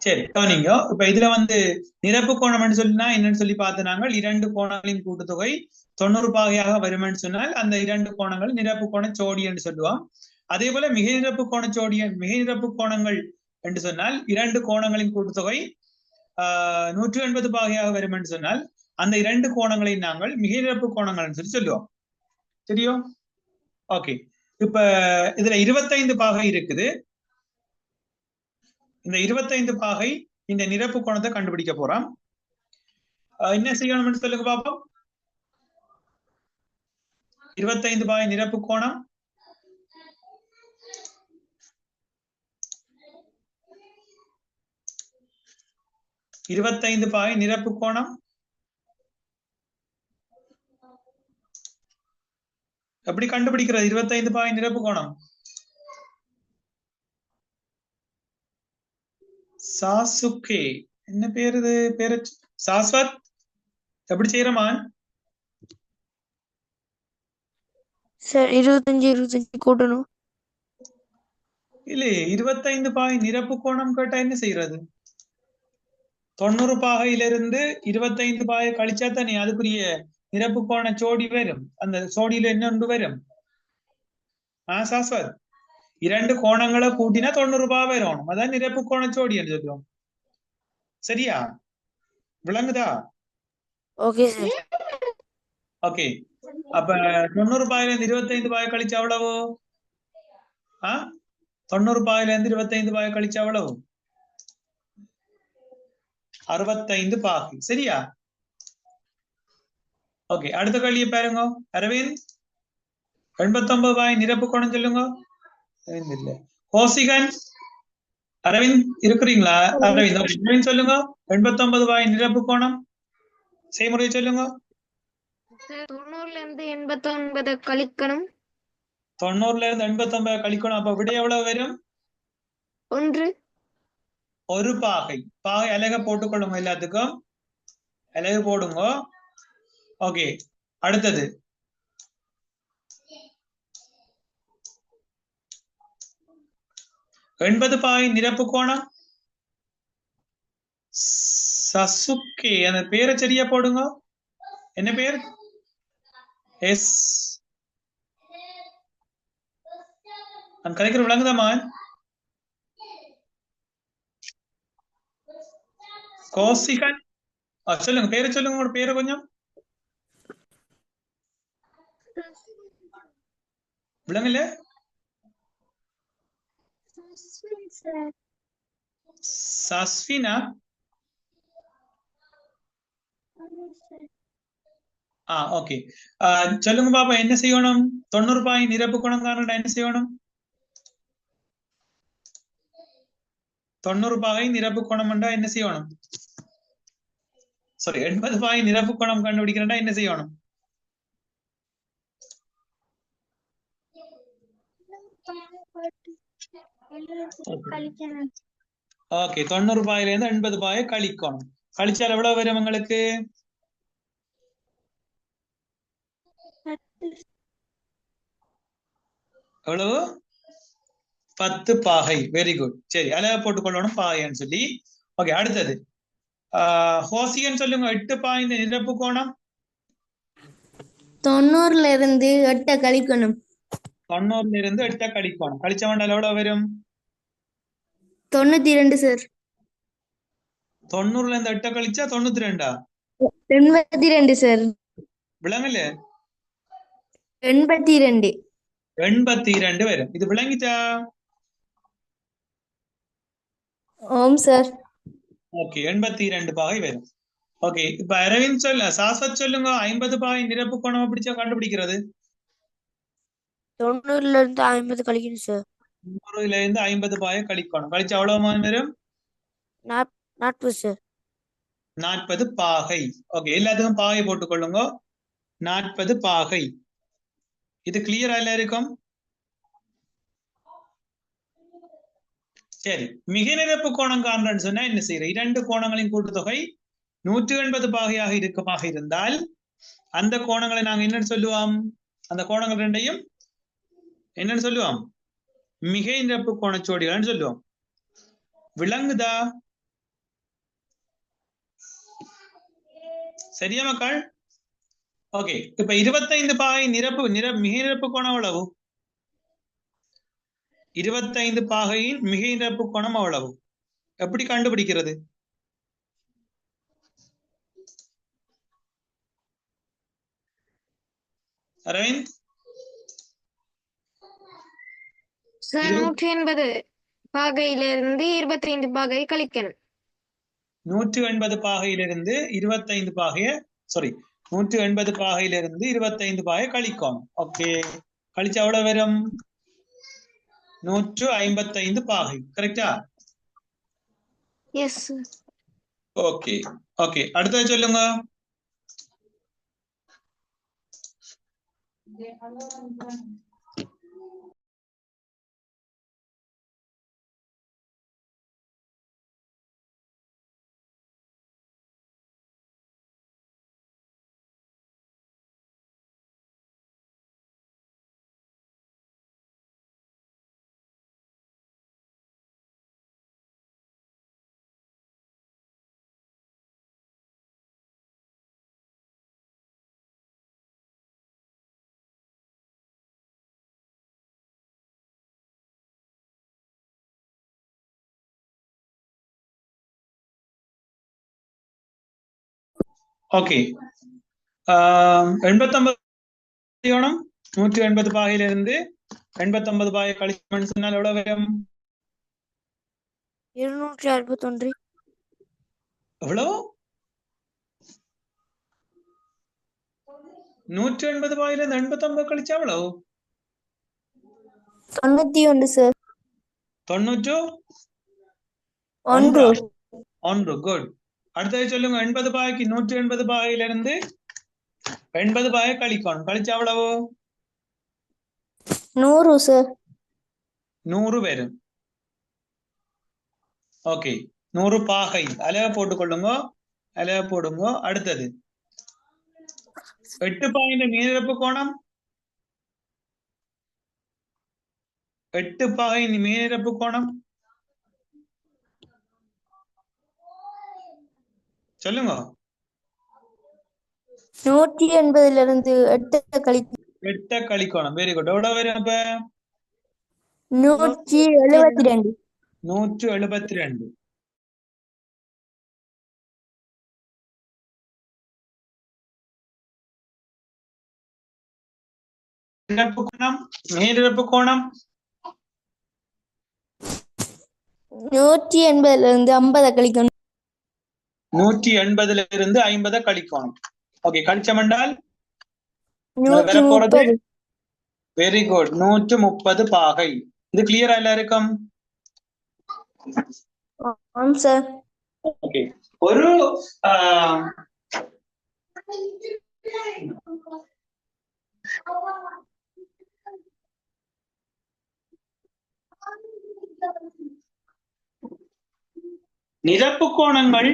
சரி கவனிங்க. இப்ப இதுல நிரப்பு கோணம்னு சொல்லினா என்னன்னு சொல்லி பார்த்து நாங்கள் 2 கோணங்களின் கூட்டுத்தொகை 90 பாகையாக வருமென்னு சொன்னால் அந்த 2 கோணங்கள் நிரப்பு கோண சோடி என்று சொல்லுவோம். அதே போல மிகை நிரப்பு கோண மிகை நிரப்பு கோணங்கள் என்று சொன்னால் 2 கோணங்களின் கூட்டுத்தொகை 180 பாகையாக வரும் என்று சொன்னால் அந்த 2 கோணங்களை நாங்கள் மிகை நிரப்பு கோணங்கள் சொல்லி சொல்லுவோம். தெரியும்? ஓகே. இப்ப இதுல 25 பாகை இருக்குது. இந்த 25 பாகை இந்த நிரப்பு கோணத்தை கண்டுபிடிக்க போறோம். என்ன செய்யணும்னு சொல்லுங்க பாப்போம். 25 பாகை நிரப்பு கோணம் 25 பாகை நிரப்பு கோணம் எப்படி கண்டுபிடிக்கிறது? 25 பாகை நிரப்பு கோணம் சாசுகே என்ன பேரு? பேரு சாஸ்வத். எப்படி செய்யறமான்? சார் 25 கூட்டணும். இல்ல 25 பாகை நிரப்பு கோணம் கேட்டா என்ன செய்யறது? 90 பாகையிலிருந்து 25 பாகை கழிச்சா தானே அதுக்குரிய நிரப்பு கோண சோடி வரும். அந்த சோடியில என்ன ஒன்று வரும்? சாஸ்வத் 2 கோணங்களை கூட்டினா 90 பாகை வரும். அதான் நிரப்பு கோண சோடி என்று சொல்லுவோம். சரியா? விளங்குதா? Okay sir. ஓகே. அப்ப 90 பாகையில இருந்து 25 பாகை கழிச்சா எவ்வளவு? 90 பாகையில இருந்து 25 பாகை கழிச்சா எவ்வளவு? 65 பாகை. சரியா? ஓகே. அடுத்த கேள்வியை பாருங்க. அரவிந்த் 89 பாகை நிரப்பு கோணம் சொல்லுங்க. இல்ல கோசிகன் அரவிந்த் இருக்கிறீங்களா? அரவிந்த் சொல்லுங்க. 89 பாகை நிரப்பு கோணம் செய்முறை சொல்லுங்க. 90ல இருந்து 89 கழிக்கணும். 90ல இருந்து 89 கழிக்கணும். அப்ப விட எவ்வளவு வரும்? 1. ஒரு பாகை. பாகை அழக போட்டுக்கொள்ளுங்க. எல்லாத்துக்கும் அழகு போடுங்க. ஓகே. அடுத்தது 80 பாகை நிரப்பு கோணம் சசுகே. அந்த பேரை சரியா போடுங்க. என்ன பேர்? எஸ் நான் கலைக்கிற விளங்குதாமான்? கோசிகன் சொல்லுங்க. பேரை சொல்லுங்க. உங்களோட பேரு கொஞ்சம் விளங்கல. சஸ்வினா. ஓகே. சொல்லுங்க பாப்பா. என்ன செய்யணும்? 90 பாகை நிரப்பு கோணம் காரணம் என்ன செய்யணும்? 90 பாகை நிரப்பு கோணம் என்ன செய்யணும்? சாரி 80 பாகை நிரப்பு கோணம் கண்டுபிடிக்கிறா என்ன செய்யணும்? ஓகே. 90 பாகையில இருந்து 80 பாகை கழிக்கணும். கழிச்சால் எவ்வளவு வரும் உங்களுக்கு? எவ்வளவு? 10 பாகை. Very good. சரி அழகா போட்டுக்கொள்ளணும் பாகைன்னு சொல்லி. ஓகே. அடுத்தது ஹோசியன் சொல்லுங்க. 8 பாகை நிரப்பு கோணம் 90ல இருந்து 8 கழிக்கணும். 90ல இருந்து 8 கழிக்கணும். கழிச்ச வேண்டாம் எவ்வளவு வரும்? 92 சார். 90ல இருந்து 8 கழிச்சா 92. 82 சார். விளங்கல. 82 வரும். இது விளங்கிட்டா? ஓம் சார். ஓகே. 82 பாகை வரும். ஓகே. இப்ப அரவிந்த் சாஸ்வத் சொல்லுங்க. 50 பாகை நிரப்பு கோணம் பிடிச்சா கண்டுபிடிக்கிறது? 90ல இருந்து 50 கழிக்கணும் சார். 90ல இருந்து 50 பாகை கழிக்கணும். கழிச்சா எவ்வளவு வரும்? 40 சார். 40 பாகை. ஓகே. எல்லாத்துக்கும் பாகை போட்டுக்கொள்ளுங்க. 40 பாகை. இது கிளியரா எல்லாருக்கும்? சரி. மிகை நிரப்பு கோணம் காண்றன்னு சொன்னா என்ன செய்யற? 2 கோணங்களின் கூட்டுத்தொகை 180 பாகையாக இருக்கமாக இருந்தால் அந்த கோணங்களை நாங்க என்னன்னு சொல்லுவோம்? அந்த கோணங்கள் ரெண்டையும் என்னன்னு சொல்லுவோம்? மிகை நிரப்பு கோணச்சோடிகள்னு சொல்லுவோம். விளங்குதா? சரியா மக்கள்? ஓகே, இப்ப 25 பாகை மிகை நிரப்பு கோணம் எவ்வளவு? 25 பாகையின் மிகை நிரப்பு கோணம் எவ்வளவு? எப்படி கண்டுபிடிக்கிறது? அரவிந்த்? சார் 180 பாகையிலிருந்து 25 பாகை கழிக்கணும். 180 பாகையிலிருந்து 25 பாகைய 180 பாகையிலிருந்து 25 பாகை கழிக்கணும். ஓகே, கழிச்சா எவ்வளவு வரும்? 155 பாகை. கரெக்டா? Yes sir. ஓகே ஓகே, அடுத்தது சொல்லுங்க. ஓகே, 89 180 பாகையிலிருந்து 89 பாகை கழிக்கணும்னு சொன்னால் எவ்வளவு வரும்? 261. எவ்வளவு? 180 பாகையிலிருந்து 89 கழிச்சா எவ்வளவு? 91 சார். 91. குட். அடுத்தது சொல்லுங்க. 80 பாகைக்கு 180 பாகையிலிருந்து 80 பாகை கழிக்கணும். கழிச்சா எவ்வளவு? 100 சார். 100 வரும். ஓகே, 100 பாகை அலக போட்டுக்கொள்ளுங்க, அலக போடுங்க. அடுத்தது 8 பாகையின் மேனிரப்பு கோணம். 8 பாகையின் மேனிரப்பு கோணம் சொல்லுங்க. 180 8 கழிக்கணும். 8 கழிக்கணும். Very good. எவ்வளவு வரும் அப்ப? 172. 172. மேனிரப்பு கோணம் 180 50 கழிக்கணும். 180 50 கழிக்கணும். ஓகே, கழிச்சம் என்றால் 130. Very good. 130 பாகை. இது கிளியரா எல்லாருக்கும்? ஆம் சார். ஓகே, ஒரு நிரப்பு கோணங்கள்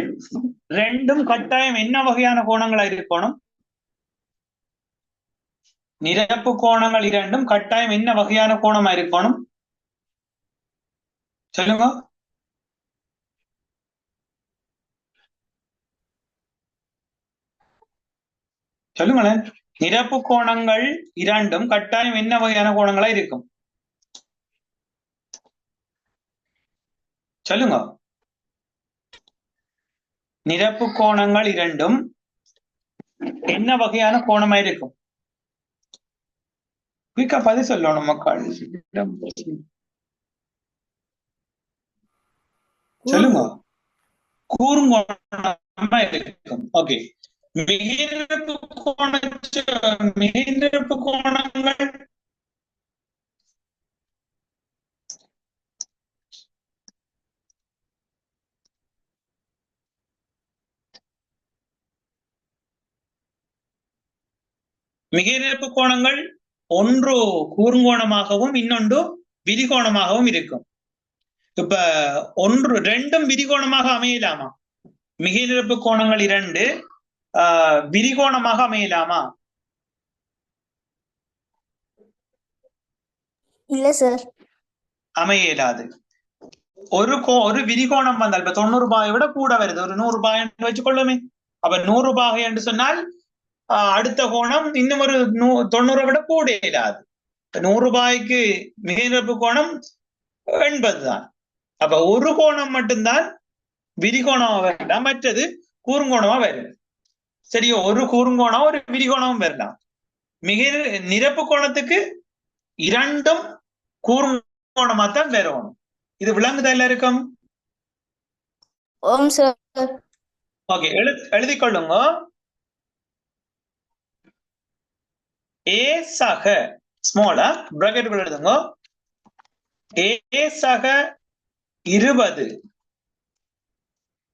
ரெண்டும் கட்டாயம் என்ன வகையான கோணங்களா இருக்கணும்? நிரப்பு கோணங்கள் இரண்டும் கட்டாயம் என்ன வகையான கோணமா இருக்கணும்? சொல்லுங்க. சொல்லுங்களேன். நிரப்பு கோணங்கள் இரண்டும் கட்டாயம் என்ன வகையான கோணங்களா இருக்கும்? சொல்லுங்க. நிரப்பு கோணங்கள் இரண்டும் என்ன வகையான கோணமா இருக்கும்? குயிக்கா பதில் சொல்லணும் மக்கள். சொல்லுங்க. கூர்ங்கோணமா இருக்கும். ஓகே, மிகைநிரப்பு கோணங்கள் மிகைநிரப்பு கோணங்கள் ஒன்று கூர்ங்கோணமாகவும் இன்னொன்று விரிகோணமாகவும் இருக்கும். இப்ப ரெண்டும் விரிகோணமாக அமையலாமா? மிகைநிரப்பு கோணங்கள் இரண்டு விரிகோணமாக அமையலாமா? இல்ல சார், அமையலாது. ஒரு விரிகோணம் வந்தால் இப்ப 90 பாயை விட கூட வருது, ஒரு 100 பாய் வச்சுக்கொள்ளுமே. அப்ப 100 பாகை என்று சொன்னால் அடுத்த கோணம் இன்னும் ஒரு 90 விட கூட இல்லாது. 100 ரூபாய்க்கு மிகை நிரப்பு கோணம் 80 தான். அப்ப ஒரு கோணம் மட்டும்தான் விரிகோணமா வரலாம், மற்றது கூறுங்கோணமா வரும். சரியோ, ஒரு கூறுங்கோணம் ஒரு விரிகோணமும் வரலாம். மிக நிரப்பு கோணத்துக்கு இரண்டும் கூறுங்கோணமா தான் வரணும். இது விளங்குதா எல்லாருக்கும்? ஓம் சார். ஓகே, எழுதிக் கொள்ளுங்க. ஏ சக ஸ்மாலா பிராக்கெட் எழுதுங்க. ஏ சக 20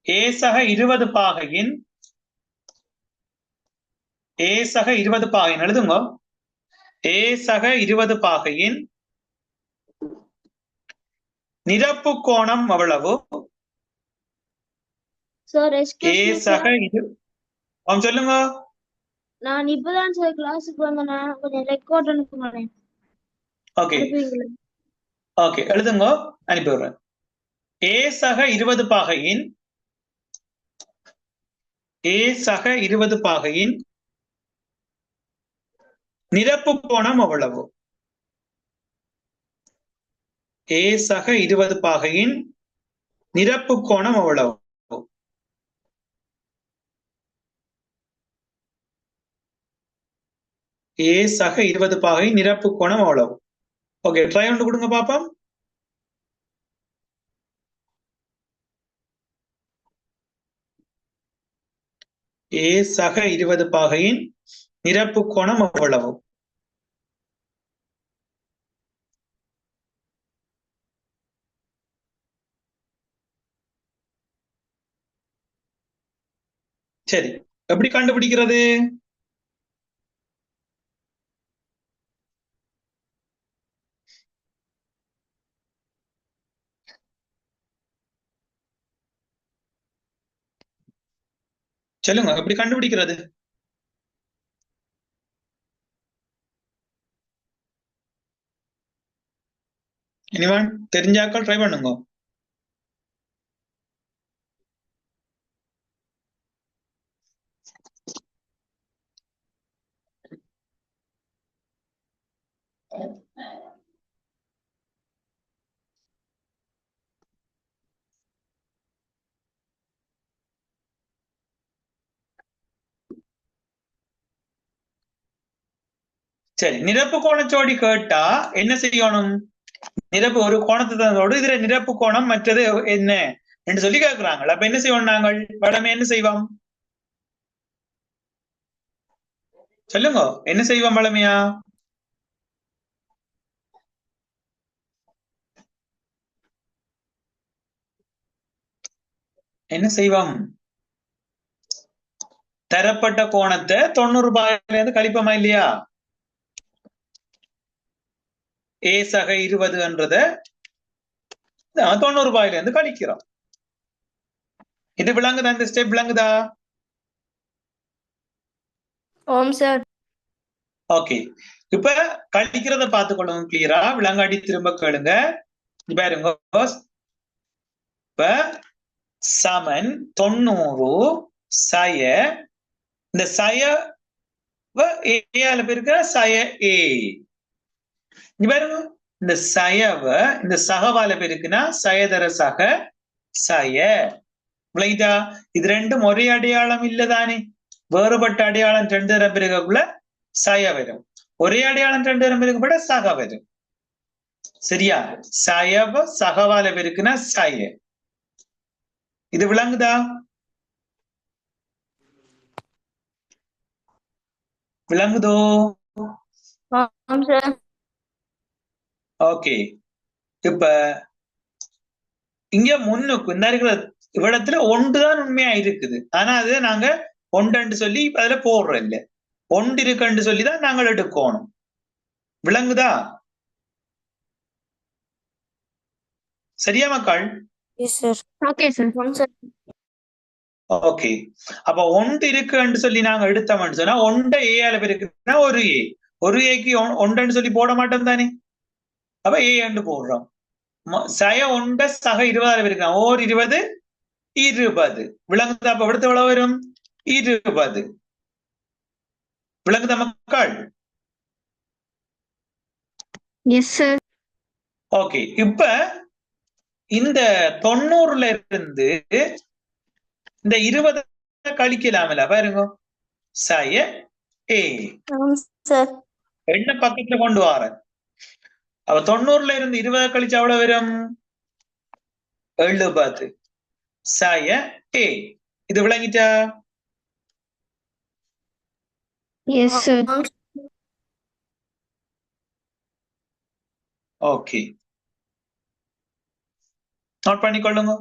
ஏ சக 20 பாகையின் ஏ சக 20 பாகையின் எழுதுங்க. ஏ சக 20 பாகையின் நிரப்பு கோணம் எவ்வளவு? சார் ஏ சக சொல்லுங்க. நான் இப்பதான் சார் கிளாஸுக்கு வந்தேன், கொஞ்சம் ரெக்கார்ட் அனுப்புங்க. ஓகே ஓகே, எழுதுங்க, அனுப்பி விடுறேன். ஏ சக 20 பாகையின் ஏ சக 20 பாகையின் நிரப்பு கோணம் எவ்வளவு? ஏ சக 20 பாகையின் நிரப்பு கோணம் எவ்வளவு? ஏ சக 20 பாகை நிரப்பு கோணம் எவ்வளவு? ஓகே, ட்ரை ஒன்று கொடுங்க பாப்போம். ஏ சக 20 பாகையின் நிரப்பு கோணம் எவ்வளவு? சரி, எப்படி கண்டுபிடிக்கிறது? சொல்லுங்க, எப்படி கண்டுபிடிக்கிறது? இனிவன் தெரிஞ்சாக்கள் ட்ரை பண்ணுங்க. சரி, நிரப்பு கோணச்சோடி கேட்டா என்ன செய்யணும்? நிரப்பு ஒரு கோணத்தை தந்தோடு இதுல நிரப்பு கோணம் மற்றது என்ன என்று சொல்லி கேட்கிறாங்க. அப்ப என்ன செய்வோம்? நாங்கள் வளமை என்ன செய்வோம்? சொல்லுங்க, என்ன செய்வோம் வளமையா? என்ன செய்வோம்? தரப்பட்ட கோணத்தை 90 ரூபாயில இருந்து கழிப்போமா இல்லையா? ஏ சக 20 90 ரூபாயில இருந்து கழிக்கிறோம். இது விளங்குதா? இந்த ஸ்டெப் விளங்குதா? ஓம் சார். ஓகே, இப்ப கழிக்கிறத பார்த்துக்கொள்ளுங்க கிளியரா. விளங்காடி திரும்ப கேளுங்க. பாருங்க, இப்ப சமன் 90 சய, இந்த சய ஏல பேருக்கு சய ஏ. பாருங்க, இந்த சயவ இந்த சகவால பேருக்குன்னா சயதர சக சய. விளைதா? இது ரெண்டும் ஒரே அடையாளம் இல்லதானே, வேறுபட்ட அடையாளம் 2 தரம் பிறகுள்ள சய வரும், ஒரே அடையாளம் 2 தரம் பிறகு கூட சக வரும். சரியா? சயவ சகவால பேருக்குன்னா சய. இது விளங்குதா? விளங்குதோ? ஓகே, இப்ப இங்க முன்னுக்கு இந்த இருக்கிற இவ்விடத்துல ஒன்றுதான் உண்மையா இருக்குது. ஆனா அது நாங்க ஒன்று சொல்லி அதுல போடுறோம் இல்ல, ஒன்று இருக்குன்னு சொல்லிதான் நாங்கள் எடுக்கணும். விளங்குதா? சரியா மக்கள்? ஓகே, அப்ப ஒன்று இருக்குன்னு சொல்லி நாங்க எடுத்தோம்னு சொன்னா ஒன்றை ஏல இருக்குன்னா ஒரு ஏ, ஒரு ஏக்கு ஒன்றுன்னு சொல்லி போட மாட்டோம் தானே. அப்ப ஏ என்று போடுறோம். சய ஒன்ற சக 20 இருக்கு, ஓர் 20 20. விளங்குதா? அப்ப எடுத்து எவ்வளவு வரும்? 20. விளங்குதா மக்கள்? Yes sir. ஓகே, இப்ப இந்த 90ல இருந்து இந்த 20 கழிக்கலாம்ல பாருங்க. சய ஏ ஆம் சார். என்ன பக்கத்துல கொண்டு வாரேன். அப்ப 90ல இருந்து 20 கழிச்சு எவ்வளவு வரும்? 70. சய ஏ. இது விளங்கிட்டா? Yes sir. ஓகே, நோட் பண்ணிக்கொள்ளுங்க.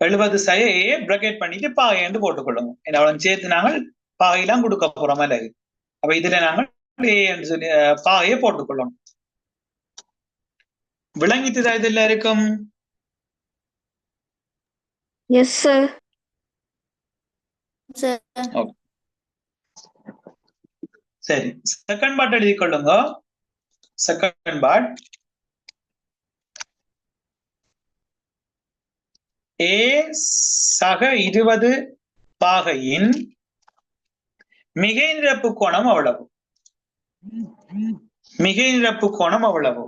எழுபது சய ஏ பிரக்கெட் பண்ணிட்டு பாகைன்னு போட்டுக்கொள்ளுங்க. அவ்வளவு சேர்த்து நாங்கள் பாகையெல்லாம் கொடுக்க போறோம் அல்லது. அப்ப இதுல நாங்கள் ஏ என்று சொல்லி பாகையை போட்டுக்கொள்ளணும். விளங்கிட்டுதா இதுல இருக்கும்? Yes sir. சரி, செகண்ட் பார்ட் எழுதி கொள்ளுங்க. செகண்ட் பார்ட் ஏ சக 20 பாகையின் மிகை நிரப்பு கோணம் அவ்வளவு. மிகை நிரப்பு கோணம் அவ்வளவு.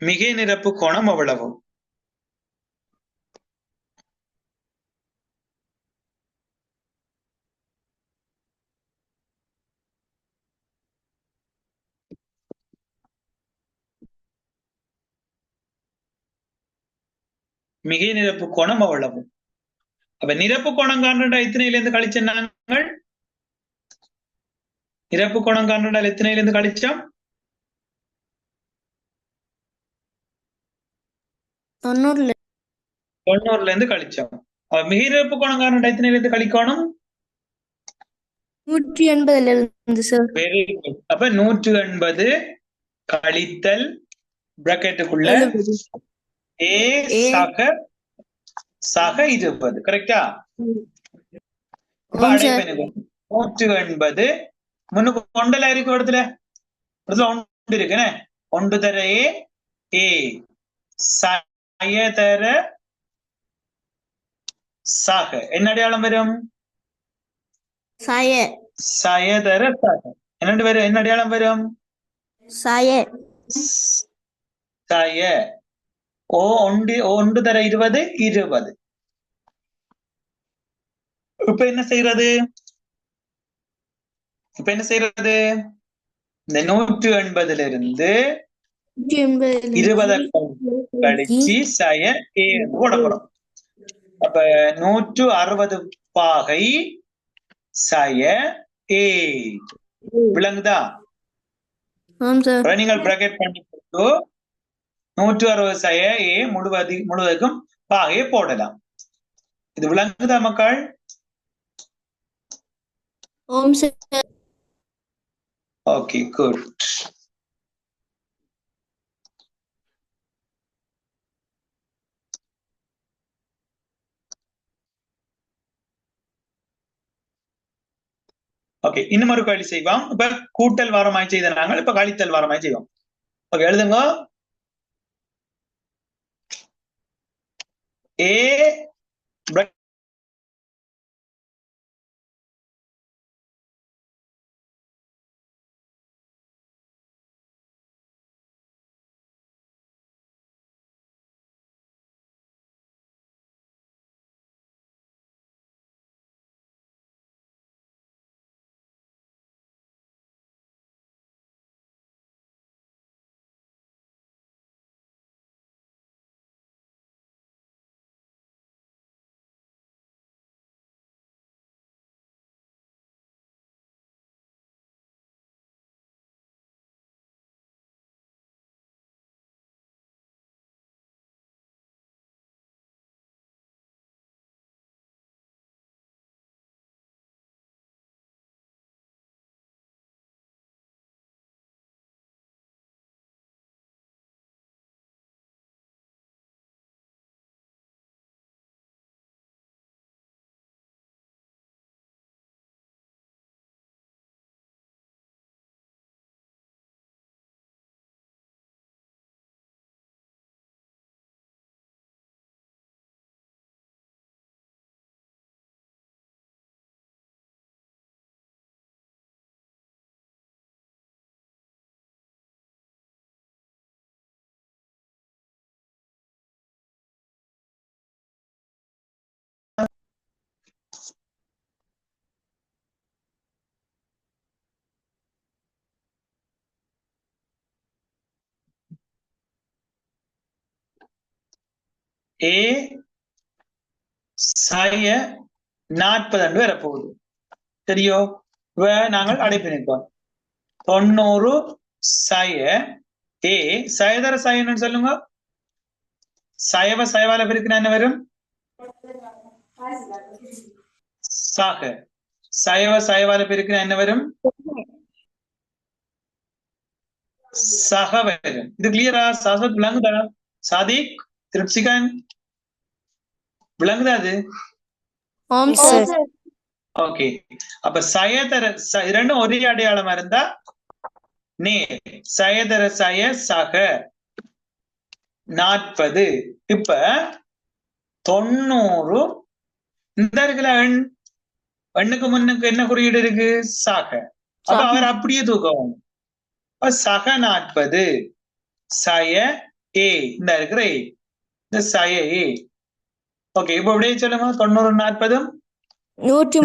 மிகை நிரப்பு கோணம் அவ்வளவு. மிகை நிரப்பு கோணம் அவ்வளவு. அப்ப நிரப்பு கோணம் காண்ற எத்தனையில இருந்து கழிச்ச நாங்கள்? நிரப்பு கோணம் காண்றால் எத்தனையில இருந்து கழிச்சோம்? 90ல இருந்து கழிச்சோம். மிகை நிரப்பு கோணம் காண்ற எத்தனையில இருந்து கழிக்கணும்? 180ல இருந்து சார். Very good. அப்ப 180 கழித்தல் பிரக்கெட்டுக்குள்ள ஏ சக 20. கரெக்டா? அப்ப அடைப்பெண்ணுங்க 180 முன்னுக்கு ஒன்றல இருக்கு. இடத்துல ஒன்று இருக்குன்னு 1 தர ஏ சய தர சக என்ன அடையாளம் வரும்? சய தர சக என்ன வரும்? என்ன அடையாளம் வரும்? சய ஓ 1 தர 20 20. இப்ப என்ன செய்யறது? இந்த 180ல இருந்து 20 கழிச்சு சய ஏ போட போறோம். அப்ப 160 பாகை சய ஏ. விளங்குதா? நீங்கள் பிராக்கெட் பண்ணி போட்டு 160 சய ஏ முழுவதுக்கும் பாகையை போடலாம். இது விளங்குதா மக்கள்? Okay, good. ஓகே, இன்னும் ஒரு கேள்வி செய்வோம். இப்ப கூட்டல் வாரமாய் செய்த நாங்கள் இப்ப கழித்தல் வாரமாய் செய்வோம். ஓகே, எழுதுங்க. ஏ ஏ சய 40 வரப்போகுது. சரியோ? நாங்கள் அடைப்பு நிற்போம். 90 சய ஏ சயதர சயன்னு சொல்லுங்க. சயவ சயவால பெருக்கினா என்ன வரும்? சக. சயவ சயவால பெருக்கினா என்ன வரும்? சக வரும். இது கிளியரா? சாஸ்வத் விளங்குதா? சாதிக், திருப்சிகன் விளங்குதா? அது ஆம் ஓ சார். சார். ஓகே. அப்ப சயதர இரண்டும் ஒரே அடையாளமா இருந்தா நேர். சயதர சய சக 40. இப்ப 90 இந்த இருக்குல்ல எண், எண்ணுக்கு முன்னுக்கு என்ன குறியீடு இருக்கு? சக. அப்ப அவர் அப்படியே தூக்கம். சக 40 சய ஏ இந்த இருக்கிற ஏ, இந்த சய ஏ. ஓகே, இப்ப அப்படியே சொல்லுங்க. 90 40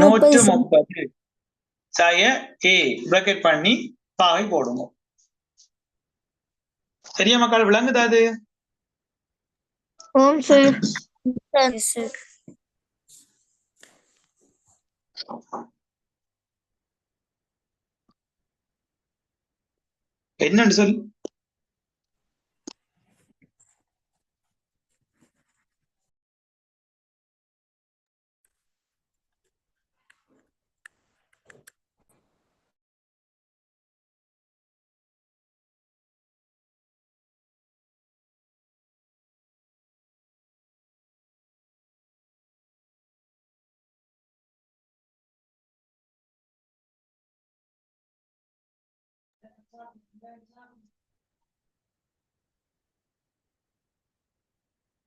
130 சய ஏ பிராக்கெட் பண்ணி பாகை போடுங்க. சரியா மக்கள்? விளங்குதா? அது ஆம் சார். என்னன்னு சொல்லு.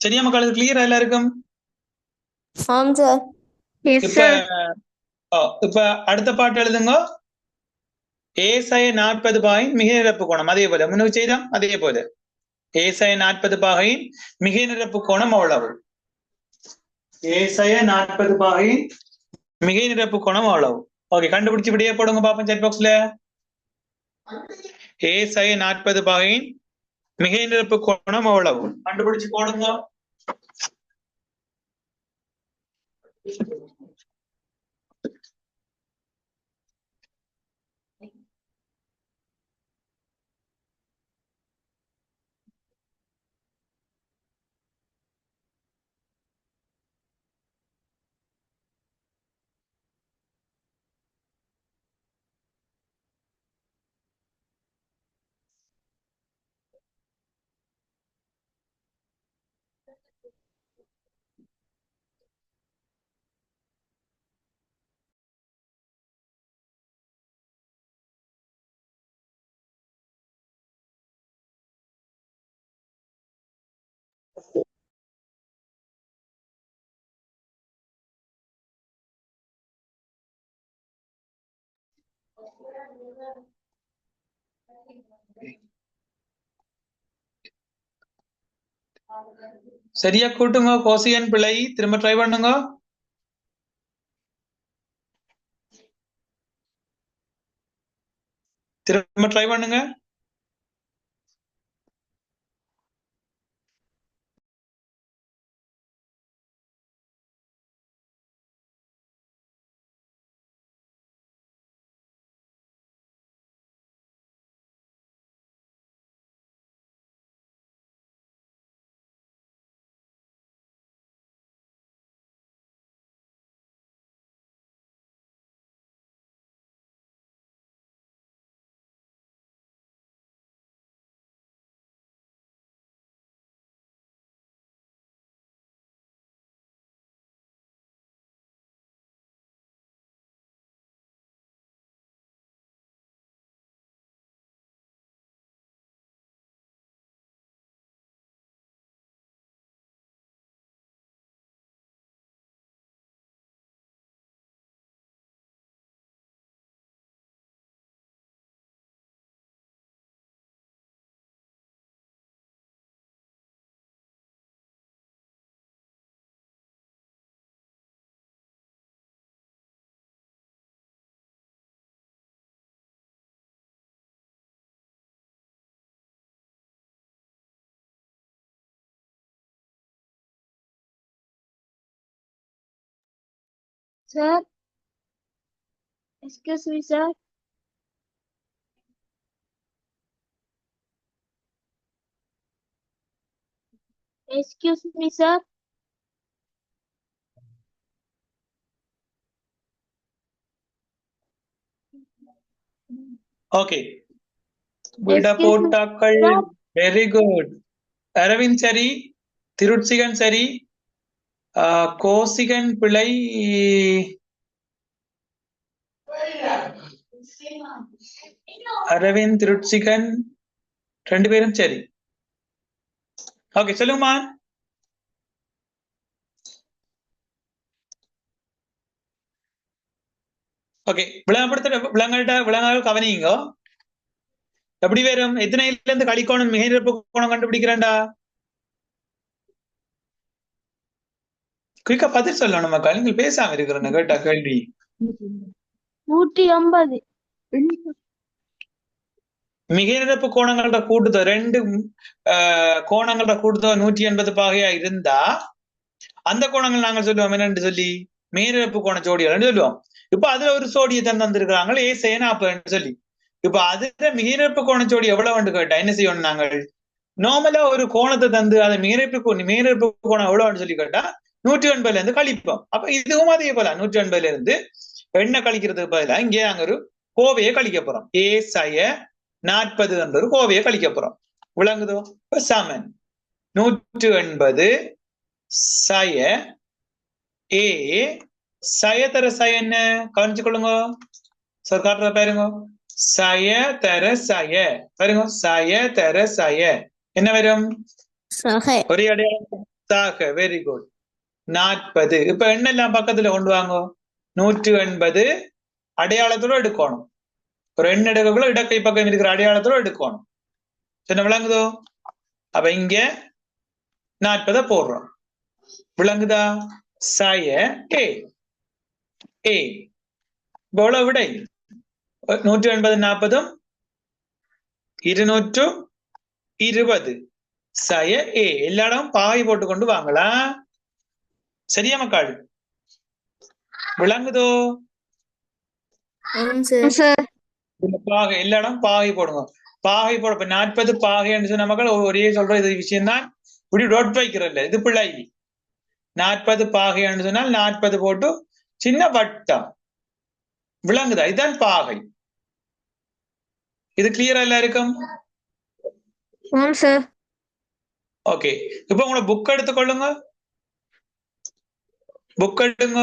சரியா மக்கள்? அது கிளியரா எல்லாருக்கும்? ஆம் சார். எஸ் இப்ப சார். இப்ப அடுத்த பாட்டு எழுதுங்க. ஏசய 40 பாகையின் மிக நிரப்பு கோணம். அதே போல முன்னுக்கு செய்தோம். அதே போல ஏசய 40 பாகையின் மிக நிரப்பு கோணம் அவ்வளவு. ஏசய 40 பாகையின் மிக நிரப்பு கோணம் அவ்வளவு. ஓகே, கண்டுபிடிச்சு விடையே போடுங்க பாப்போம் சாட் பாக்ஸ்ல. ஏசய 40 பாகையின் மிக நிரப்பு கோணம் அவ்வளவு. கண்டுபிடிச்சு போடுங்க. சரியா கூட்டுங்க. கோசியன் பிழை. திரும்ப ட்ரை பண்ணுங்க. திரும்ப ட்ரை பண்ணுங்க. Sir, excuse me, sir. Excuse me, sir. Okay, விட Excuse me, போட்டாக்கள். sir. Very good. அரவிந்த் சரி, திருட்சிகன் சரி, கோசிகன் பிழை. அரவிந்த், திருட்சிகன் 2 பேரும் சரி. ஓகே, சொல்லுங்கம்மா. ஓகே, விளங்கங்கள் கவனிங்க. எப்படி வரும்? எத்தனைல இருந்து கழிக்கோணம் மிகை நிரப்பு கோணம் கண்டுபிடிக்கிறேன்டா? குயிக்கா பதில் சொல்லணும் மக்கள். நீங்கள் பேசாம இருக்கிறேன்னு கேட்டா கேள்வி. 150. மிகை நிரப்பு கோணங்களோட கூட்டுத்தொகை 2 கோணங்களோட கூட்டுத்தொகை 180 பாகையா இருந்தா அந்த கோணங்கள் நாங்கள் சொல்லுவோம் என்னன்னு சொல்லி மிகைநிரப்பு கோண ஜோடிகள் சொல்லுவோம். இப்ப அதுல ஒரு சோடியை தந்திருக்கிறாங்க ஏ சேனாப்பன்னு சொல்லி. இப்ப அதுல மிகைநிரப்பு கோண ஜோடி எவ்வளவுன்னு கேட்டா என்ன செய்யணும்? நாங்கள் நார்மலா ஒரு கோணத்தை தந்து அதை மிகைநிரப்பு கோணம் எவ்வளவுன்னு சொல்லி கேட்டா 180 இருந்து கழிப்போம். அப்ப இதுவும் அதே போல 180 இருந்து எண்ணெய் கழிக்கிறதுக்கு பதிலா இங்கே நாங்க ஒரு கோவையை கழிக்க போறோம். ஏ சய 40 என்ற ஒரு கோவையை கழிக்க போறோம். விளங்குதோ? சமன் 180 சய ஏ சய தர சய என்ன கவனிச்சு கொள்ளுங்க. காட்டுறத பாருங்க. சய தர சய பாருங்க. சய தர சய என்ன வரும்? ஒரே அடையாளம் சாக. Very good. 40. இப்ப எண்ணெல்லாம் பக்கத்துல கொண்டு வாங்க. 180 அடையாளத்தோட எடுக்கணும். ஒரு எண்ணெய் எடுக்கக்குள்ள இடக்கை பக்கம் இருக்கிற அடையாளத்தோட எடுக்கணும். என்ன விளங்குதோ? அப்ப இங்க 40 போடுறோம். விளங்குதா? சய ஏ ஏ எவ்வளவு விடை? 180 40 220 சய ஏ. எல்லா இடமும் பாகை போட்டு கொண்டு வாங்கலாம். சரியா மக்கள்? விளங்குதோ? பாகை எல்லா இடம் பாகை போடுங்க. பாகை போட 40 பாகைன்னு சொன்ன மக்கள் ஒரே சொல்ற இது விஷயம் தான். இப்படி டொட் வைக்கிறல்ல, இது பிள்ளை. 40 பாகைன்னு சொன்னால் 40 போட்டு சின்ன வட்டம். விளங்குதா? இதுதான் பாகை. இது கிளியரா எல்லாருக்கும்? ஓகே, இப்ப உங்களோட புக் எடுத்துக்கொள்ளுங்க. புக் எடுங்க.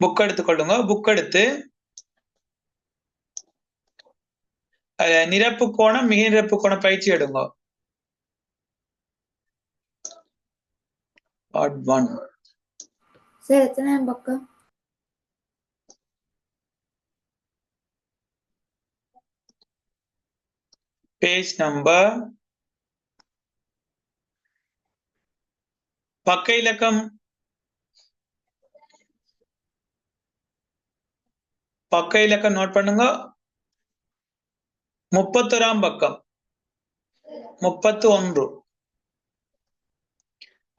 புக் எடுத்துக்கொள்ளுங்க. புக் எடுத்து நிரப்பு கோணம் மிகை நிரப்பு கோண பயிற்சி எடுங்க. எத்தனை பக்கம்? பேஜ் நம்பர் பக்க இலக்கம் நோட் பண்ணுங்க. 31ஆம் பக்கம் 31.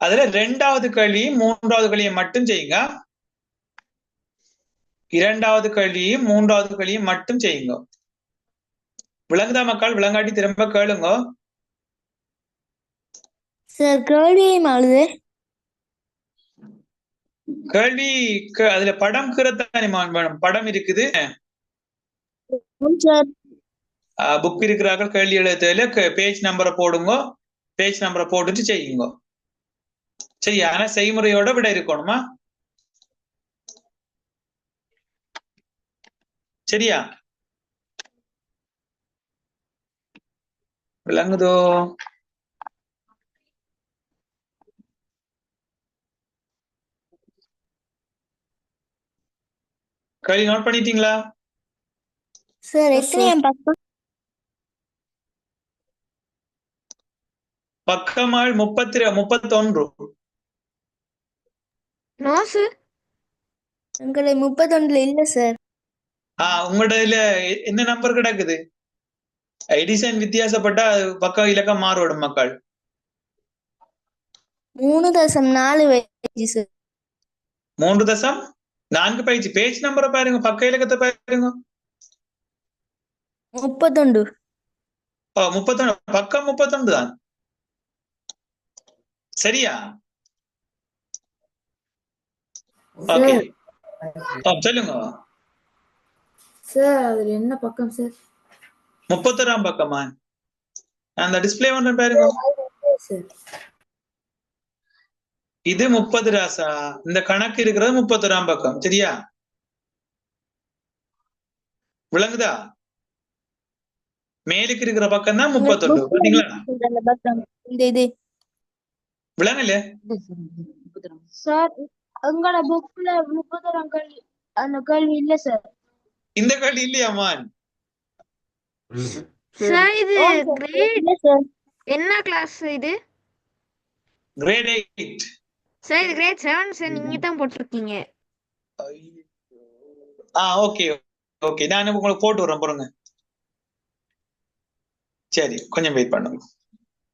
அதுல 2வது கேள்வியும் 3வது கேள்வியும் மட்டும் செய்யுங்க. 2வது கேள்வியும் 3வது கேள்வியும் மட்டும் செய்யுங்க. விளங்குதா மக்கள்? விளங்காட்டி திரும்ப கேளுங்க. கேள்வி அதுல படம் கீறத்தானே வேணும். படம் இருக்குது, புக் இருக்கிறார்கள். கேள்வி எழுத்துல பேஜ் நம்பரை போடுங்க. பேஜ் நம்பரை போட்டுட்டு செய்யுங்க. சரி, ஆனா செய்முறையோட விட இருக்கணுமா? சரியா? விளங்குதோ? கேள்வி நோட் பண்ணிட்டீங்களா? பக்கமாள் 31. எங்களை 31 இல்ல சார். உங்களோட இதுல என்ன நம்பர் கிடக்குது? எடிசன் வித்தியாசப்பட்டா பக்க இலக்கம் மாறுபடும் மக்கள். 3.4 பேஜ் சார். 3.4 பேஜ். பேஜ் நம்பரை பாருங்க, பக்க இலக்கத்தை பாருங்க. 31. 31, பக்கம் 31 தான். சரியா? ஓகே, சொல்லுங்க சார். அதுல என்ன பக்கம் சார்? 31ஆம் பக்கமா? அந்த டிஸ்பிளே ஒன்று பாருங்க. இது 30 ராசா. இந்த கணக்கு இருக்கிறது 31ஆம் பக்கம். சரியா? விளங்குதா? மேலுக்கு இருக்கிற பக்கம் தான் 31. பாத்தீங்களா? இந்த இது விளங்கல சார், உங்களோட புக்ல 31 கேள்வி அந்த கேள்வி இல்ல சார். இந்த கேள்வி இல்லையாமான்? சார் இது கிரேட் இல்ல சார். என்ன கிளாஸ் இது? கிரேட் 8. சார் இது கிரேட் 7 சார், நீங்க தான் போட்டிருக்கீங்க. ஓகே ஓகே, நான் உங்களுக்கு போட்டு விடுறேன் பாருங்க. சரி, கொஞ்சம் வெயிட் பண்ணுங்க.